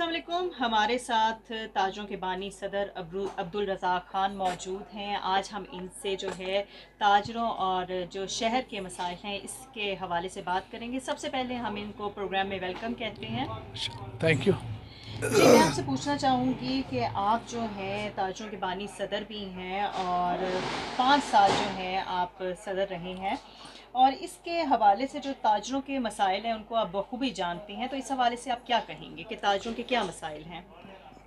अस्सलाम वालेकुम। हमारे साथ ताजों के बानी सदर अब्दुल रज़ाक ख़ान मौजूद हैं। आज हम इनसे जो है ताजरों और जो शहर के मसाइल हैं इसके हवाले से बात करेंगे। सबसे पहले हम इनको प्रोग्राम में वेलकम कहते हैं। Thank you. जी, मैं आपसे पूछना चाहूँगी कि आप जो हैं ताजों के बानी सदर भी हैं और 5 साल जो हैं आप सदर रहे हैं, और इसके हवाले से जो ताजरों के मसाइल हैं उनको आप बखूबी जानते हैं, तो इस हवाले से आप क्या कहेंगे कि ताजरों के क्या मसाइल हैं?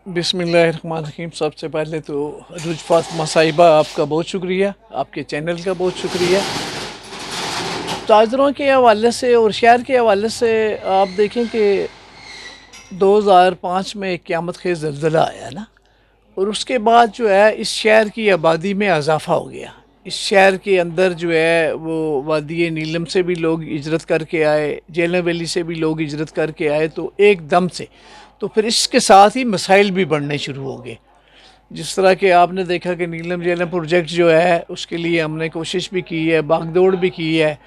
बिस्मिल्लाहिर्रहमानिर्रहीम। सबसे पहले तो रुज फातिमा साहिबा, आपका बहुत शुक्रिया, आपके चैनल का बहुत शुक्रिया। ताजरों के हवाले से और शहर के हवाले से आप देखें कि 2005 में एक क़यामत खेज़ ज़लज़ला आया ना, और उसके बाद जो है इस शहर की आबादी में इजाफ़ा हो गया। इस शहर के अंदर जो है वो वादी नीलम से भी लोग हिजरत करके आए, जेलम वैली से भी लोग हिजरत करके आए, तो एकदम से तो फिर इसके साथ ही मसाइल भी बढ़ने शुरू हो गए। जिस तरह के आपने देखा कि नीलम जेलम प्रोजेक्ट जो है उसके लिए हमने कोशिश भी की है, भागदौड़ भी की है,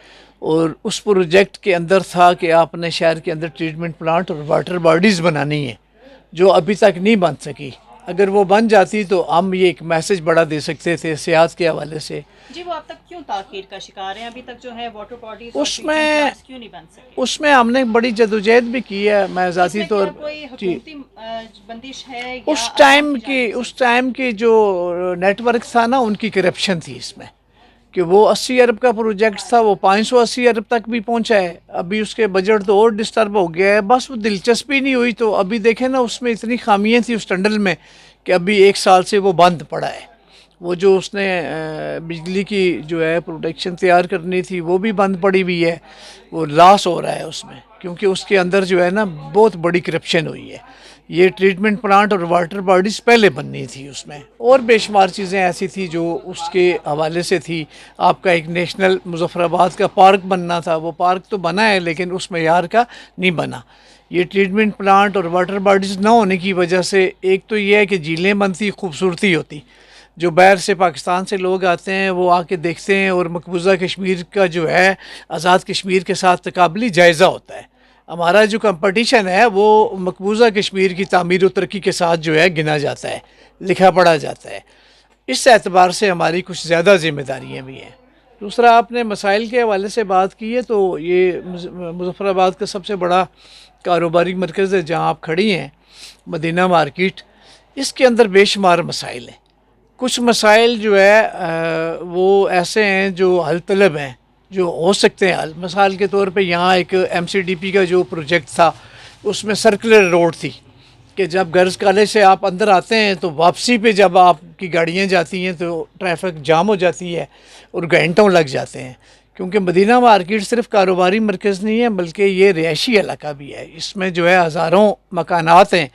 और उस प्रोजेक्ट के अंदर था कि आपने शहर के अंदर ट्रीटमेंट प्लांट और वाटर बॉडीज़ बनानी है जो अभी तक नहीं बन सकी। अगर वो बन जाती तो हम ये एक मैसेज बड़ा दे सकते थे सेहत के हवाले से। जी, वो अब तक क्यों ताख़ीर का शिकार हैं? अभी तक जो है वाटर बॉडीज़ और ट्रीटमेंट उसमें प्लांट्स क्यों नहीं बन सके? उसमें हमने बड़ी जदोजहद भी की है, मैं ज़ाती इसमें क्या तौर कोई जी। हुकूमती बंदिश है या आवाम की जानिब से? उस टाइम की जो नेटवर्क था ना, उनकी करप्शन थी इसमें, कि वो 80 अरब का प्रोजेक्ट था, वो 580 अरब तक भी पहुंचा है। अभी उसके बजट तो और डिस्टर्ब हो गया है, बस वो दिलचस्पी नहीं हुई। तो अभी देखें ना, उसमें इतनी खामियां थी उस टनल में कि अभी 1 साल से वो बंद पड़ा है। वो जो उसने बिजली की जो है प्रोटेक्शन तैयार करनी थी वो भी बंद पड़ी हुई है। वो लॉस हो रहा है उसमें, क्योंकि उसके अंदर जो है ना बहुत बड़ी करप्शन हुई है। ये ट्रीटमेंट प्लांट और वाटर बॉडीज़ पहले बननी थी उसमें, और बेशुमार चीज़ें ऐसी थी जो उसके हवाले से थी। आपका एक नेशनल मुजफ्फराबाद का पार्क बनना था, वो पार्क तो बना है लेकिन उस मयार का नहीं बना। ये ट्रीटमेंट प्लांट और वाटर बॉडीज़ ना होने की वजह से एक तो ये है कि झीलें बनती, खूबसूरती होती, जो बाहर से पाकिस्तान से लोग आते हैं वो आके देखते हैं, और मकबूजा कश्मीर का जो है आज़ाद कश्मीर के साथ तकाबली जायज़ा होता है। हमारा जो कंपटीशन है वो मकबूजा कश्मीर की तामीर और तरक्की के साथ जो है गिना जाता है, लिखा पढ़ा जाता है। इस एतबार से हमारी कुछ ज़्यादा ज़िम्मेदारियाँ भी हैं। दूसरा, आपने मसाइल के हवाले से बात की है, तो ये मुजफ्फराबाद का सबसे बड़ा कारोबारी मरकज़ है जहाँ आप खड़ी हैं, मदीना मार्केट। इसके अंदर बेशुमार मसाइल हैं। कुछ मसाइल जो है वो ऐसे हैं जो हल तलब हैं, जो हो सकते हैं हल। मिसाल के तौर पे यहाँ एक MCDP का जो प्रोजेक्ट था उसमें सर्कुलर रोड थी कि जब गर्ल्स कॉलेज से आप अंदर आते हैं तो वापसी पे जब आपकी गाड़ियाँ जाती हैं तो ट्रैफिक जाम हो जाती है और घंटों लग जाते हैं। क्योंकि मदीना मार्केट सिर्फ कारोबारी मरकज़ नहीं है बल्कि ये रिहायशी इलाका भी है। इसमें जो है हज़ारों मकानात हैं,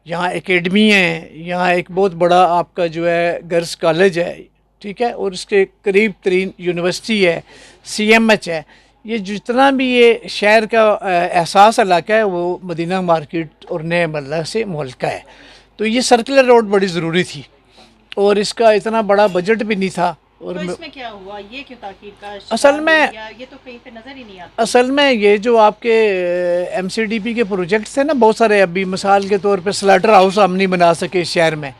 यहाँ एकेडमी है, यहाँ एक बहुत बड़ा आपका जो है गर्ल्स कॉलेज है, ठीक है, और इसके करीब तरीन यूनिवर्सिटी है, CMH है। ये जितना भी ये शहर का एहसास इलाका है वो मदीना मार्केट और नए मल्ला से मुहल्का है। तो ये सर्कुलर रोड बड़ी ज़रूरी थी, और इसका इतना बड़ा बजट भी नहीं था। और तो इसमें क्या हुआ? ये क्यों ताक़ीर का असल शिकार में हुई? या ये तो कहीं पे नज़र ही नहीं आता। असल में ये जो आपके MCDP के प्रोजेक्ट्स थे ना बहुत सारे, अभी मिसाल के तौर पे स्लाटर हाउस हम नहीं बना सके शहर में।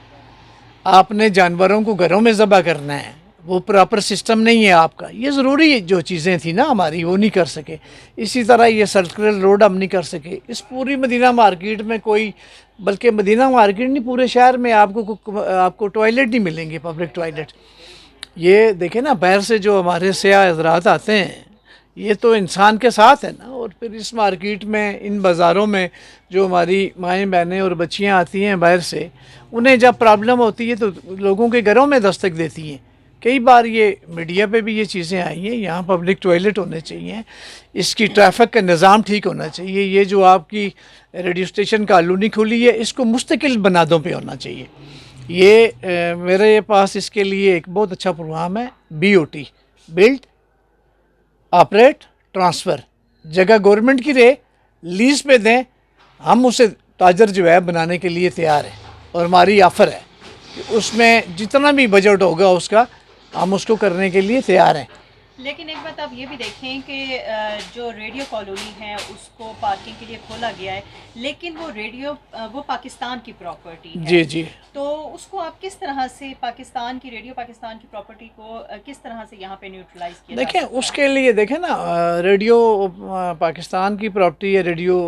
आपने जानवरों को घरों में ज़बह करना है, वो प्रॉपर सिस्टम नहीं है आपका। ये ज़रूरी जो चीज़ें थी ना हमारी वो नहीं कर सके। इसी तरह ये सर्कुलर रोड हम नहीं कर सके। इस पूरी मदीना मार्केट में कोई, बल्कि मदीना मार्केट नहीं पूरे शहर में आपको टॉयलेट नहीं मिलेंगे, पब्लिक टॉयलेट। ये देखें ना, बाहर से जो हमारे सयाह हज़रात आते हैं ये तो इंसान के साथ है ना, और फिर इस मार्केट में, इन बाज़ारों में जो हमारी माएँ बहनें और बच्चियाँ आती हैं बाहर से, उन्हें जब प्रॉब्लम होती है तो लोगों के घरों में दस्तक देती हैं। कई बार ये मीडिया पे भी ये चीज़ें आई हैं। यहाँ पब्लिक टॉयलेट होने चाहिए, इसकी ट्रैफिक का निज़ाम ठीक होना चाहिए। ये जो आपकी रेडियो स्टेशन कॉलोनी खुली है इसको मुस्तकिल बनादों पे होना चाहिए। ये मेरे पास इसके लिए एक बहुत अच्छा प्रोग्राम है, BOT, बिल्ड ऑपरेट ट्रांसफ़र। जगह गवर्नमेंट की रहे, लीज़ पे दें, हम उसे ताजर जो है बनाने के लिए तैयार हैं, और हमारी ऑफ़र है कि उसमें जितना भी बजट होगा उसका हम उसको करने के लिए तैयार हैं। لیکن ایک بات آپ یہ بھی دیکھیں کہ جو ریڈیو کالونی ہے اس کو پارکنگ کے لیے کھولا گیا ہے، لیکن وہ ریڈیو وہ پاکستان کی پراپرٹی ہے، جی جی تو اس کو آپ کس طرح سے پاکستان کی ریڈیو پاکستان کی پراپرٹی کو کس طرح سے یہاں پہ نیوٹرلائز کیا جا دیکھیں سکتا اس ہے؟ کے لیے دیکھیں نا ریڈیو پاکستان کی پراپرٹی ہے، ریڈیو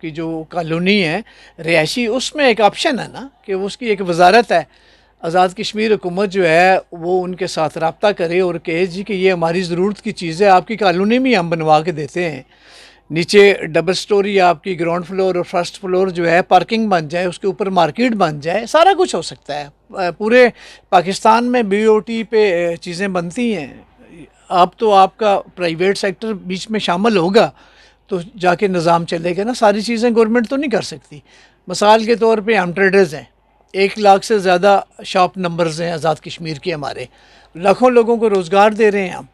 کی جو کالونی ہے رہائشی، اس میں ایک آپشن ہے نا کہ اس کی ایک وزارت ہے، آزاد کشمیر حکومت جو ہے وہ ان کے ساتھ رابطہ کرے اور کہے جی کہ یہ ہماری ضرورت کی چیز ہے، آپ کی کالونی میں ہم بنوا کے دیتے ہیں، نیچے ڈبل سٹوری آپ کی گراؤنڈ فلور اور فرسٹ فلور جو ہے پارکنگ بن جائے، اس کے اوپر مارکیٹ بن جائے، سارا کچھ ہو سکتا ہے۔ پورے پاکستان میں بی او ٹی پہ چیزیں بنتی ہیں، آپ تو آپ کا پرائیویٹ سیکٹر بیچ میں شامل ہوگا تو جا کے نظام چلے گا نا، ساری چیزیں گورنمنٹ تو نہیں کر سکتی۔ مثال کے طور پہ ہم ٹریڈرز ہیں، 1 لاکھ سے زیادہ شاپ نمبرز ہیں آزاد کشمیر کے، ہمارے لاکھوں لوگوں کو روزگار دے رہے ہیں ہم،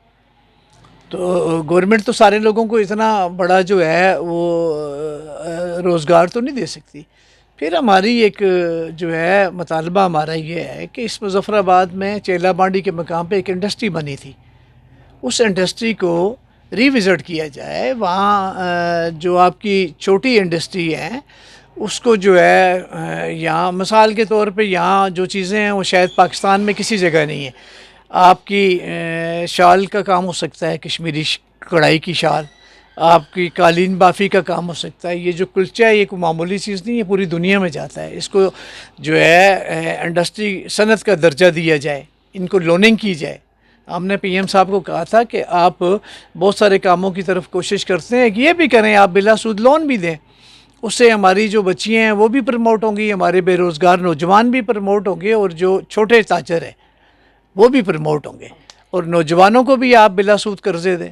تو گورنمنٹ تو سارے لوگوں کو اتنا بڑا جو ہے وہ روزگار تو نہیں دے سکتی۔ پھر ہماری ایک جو ہے مطالبہ ہمارا یہ ہے کہ اس مظفر آباد میں چیلا بانڈی کے مقام پہ ایک انڈسٹری بنی تھی، اس انڈسٹری کو ری وزٹ کیا جائے، وہاں جو آپ کی چھوٹی انڈسٹری ہے اس کو جو ہے یہاں مثال کے طور پہ یہاں جو چیزیں ہیں وہ شاید پاکستان میں کسی جگہ نہیں ہیں، آپ کی شال کا کام ہو سکتا ہے، کشمیری کڑھائی کی شال، آپ کی قالین بافی کا کام ہو سکتا ہے، یہ جو کلچہ ہے یہ کوئی معمولی چیز نہیں ہے، پوری دنیا میں جاتا ہے، اس کو جو ہے انڈسٹری صنعت کا درجہ دیا جائے، ان کو لوننگ کی جائے۔ ہم نے پی ایم صاحب کو کہا تھا کہ آپ بہت سارے کاموں کی طرف کوشش کرتے ہیں کہ یہ بھی کریں، آپ بلا سود لون بھی دیں، اس سے ہماری جو بچیاں ہیں وہ بھی پروموٹ ہوں گی، ہمارے بے روزگار نوجوان بھی پروموٹ ہوں گے، اور جو چھوٹے تاجر ہیں وہ بھی پروموٹ ہوں گے، اور نوجوانوں کو بھی آپ بلا سود قرضے دیں۔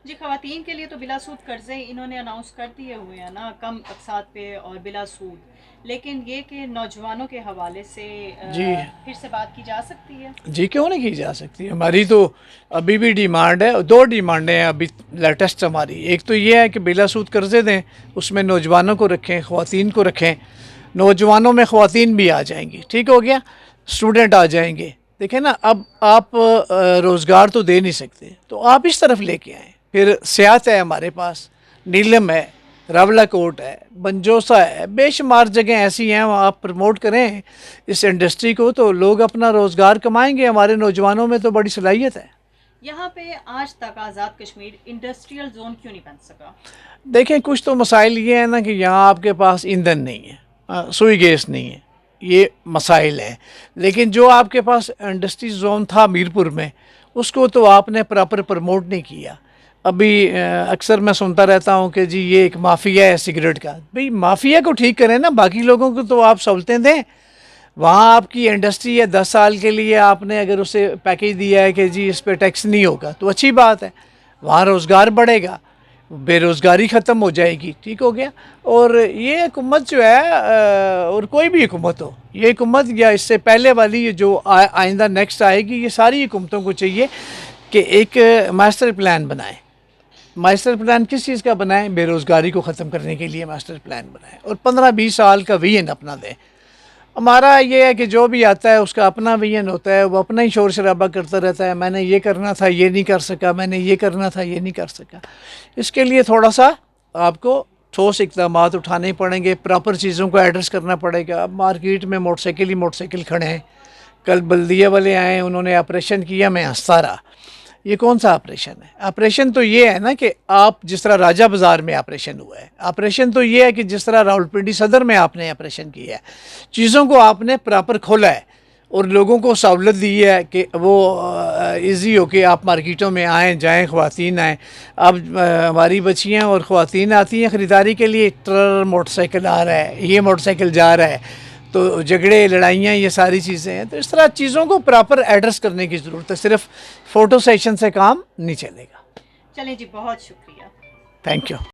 جی، خواتین کے لیے تو بلا سود قرضے انہوں نے اناؤنس کر دیے ہوئے ہیں نا، کم اقساط پہ اور بلا سود، لیکن یہ کہ نوجوانوں کے حوالے سے جی پھر سے بات کی جا سکتی ہے؟ جی کیوں نہیں کی جا سکتی، ہماری تو ابھی بھی ڈیمانڈ ہے، 2 ڈیمانڈیں ہیں ابھی لیٹسٹ ہماری، ایک تو یہ ہے کہ بلا سود قرضے دیں، اس میں نوجوانوں کو رکھیں، خواتین کو رکھیں، نوجوانوں میں خواتین بھی آ جائیں گی، ٹھیک ہو گیا، اسٹوڈنٹ آ جائیں گے، دیکھیں نا اب آپ روزگار تو دے نہیں سکتے تو آپ اس طرف لے کے آئیں، پھر سیاحت ہے ہمارے پاس، نیلم ہے، راولا کوٹ ہے، بنجوسا ہے، بے شمار جگہیں ایسی ہیں، وہاں آپ پروموٹ کریں اس انڈسٹری کو تو لوگ اپنا روزگار کمائیں گے، ہمارے نوجوانوں میں تو بڑی صلاحیت ہے۔ یہاں پہ آج تک آزاد کشمیر انڈسٹریل زون کیوں نہیں بن سکا؟ دیکھیں کچھ تو مسائل یہ ہیں نا کہ یہاں آپ کے پاس ایندھن نہیں ہے، سوئی گیس نہیں ہے، یہ مسائل ہیں، لیکن جو آپ کے پاس انڈسٹری زون تھا میرپور میں اس کو تو آپ نے پراپر پروموٹ نہیں کیا۔ ابھی اکثر میں سنتا رہتا ہوں کہ جی یہ ایک مافیا ہے سگریٹ کا، بھئی مافیا کو ٹھیک کریں نا، باقی لوگوں کو تو آپ سہولتیں دیں۔ وہاں آپ کی انڈسٹری ہے، 10 سال کے لیے آپ نے اگر اسے پیکیج دیا ہے کہ جی اس پہ ٹیکس نہیں ہوگا تو اچھی بات ہے، وہاں روزگار بڑھے گا، بے روزگاری ختم ہو جائے گی، ٹھیک ہو گیا۔ اور یہ حکومت جو ہے اور کوئی بھی حکومت ہو، یہ حکومت یا اس سے پہلے والی جو آئندہ نیکسٹ آئے گی، یہ ساری حکومتوں کو چاہیے کہ ایک ماسٹر پلان بنائیں۔ ماسٹر پلان کس چیز کا بنائیں؟ بے روزگاری کو ختم کرنے کے لیے ماسٹر پلان بنائیں، اور 15-20 سال کا ویژن اپنا دیں۔ ہمارا یہ ہے کہ جو بھی آتا ہے اس کا اپنا ویژن ہوتا ہے، وہ اپنا ہی شور شرابہ کرتا رہتا ہے، میں نے یہ کرنا تھا یہ نہیں کر سکا، میں نے یہ کرنا تھا یہ نہیں کر سکا۔ اس کے لیے تھوڑا سا آپ کو ٹھوس اقدامات اٹھانے پڑیں گے، پراپر چیزوں کو ایڈریس کرنا پڑے گا۔ اب مارکیٹ میں موٹر سائیکل کھڑے ہیں، کل بلدیہ والے آئے، انہوں نے آپریشن کیا، میں ہنستا رہا، یہ کون سا آپریشن ہے؟ آپریشن تو یہ ہے نا کہ آپ جس طرح راجہ بازار میں آپریشن ہوا ہے، آپریشن تو یہ ہے کہ جس طرح راولپنڈی صدر میں آپ نے آپریشن کیا ہے، چیزوں کو آپ نے پراپر کھولا ہے اور لوگوں کو سہولت دی ہے کہ وہ ایزی ہو کے آپ مارکیٹوں میں آئیں جائیں، خواتین آئیں۔ اب ہماری بچیاں اور خواتین آتی ہیں خریداری کے لیے، موٹر سائیکل آ رہا ہے، یہ موٹر سائیکل جا رہا ہے، تو جھگڑے لڑائیاں یہ ساری چیزیں ہیں، تو اس طرح چیزوں کو پراپر ایڈریس کرنے کی ضرورت ہے، صرف فوٹو سیشن سے کام نہیں چلے گا۔ چلیں جی، بہت شکریہ۔ Thank you.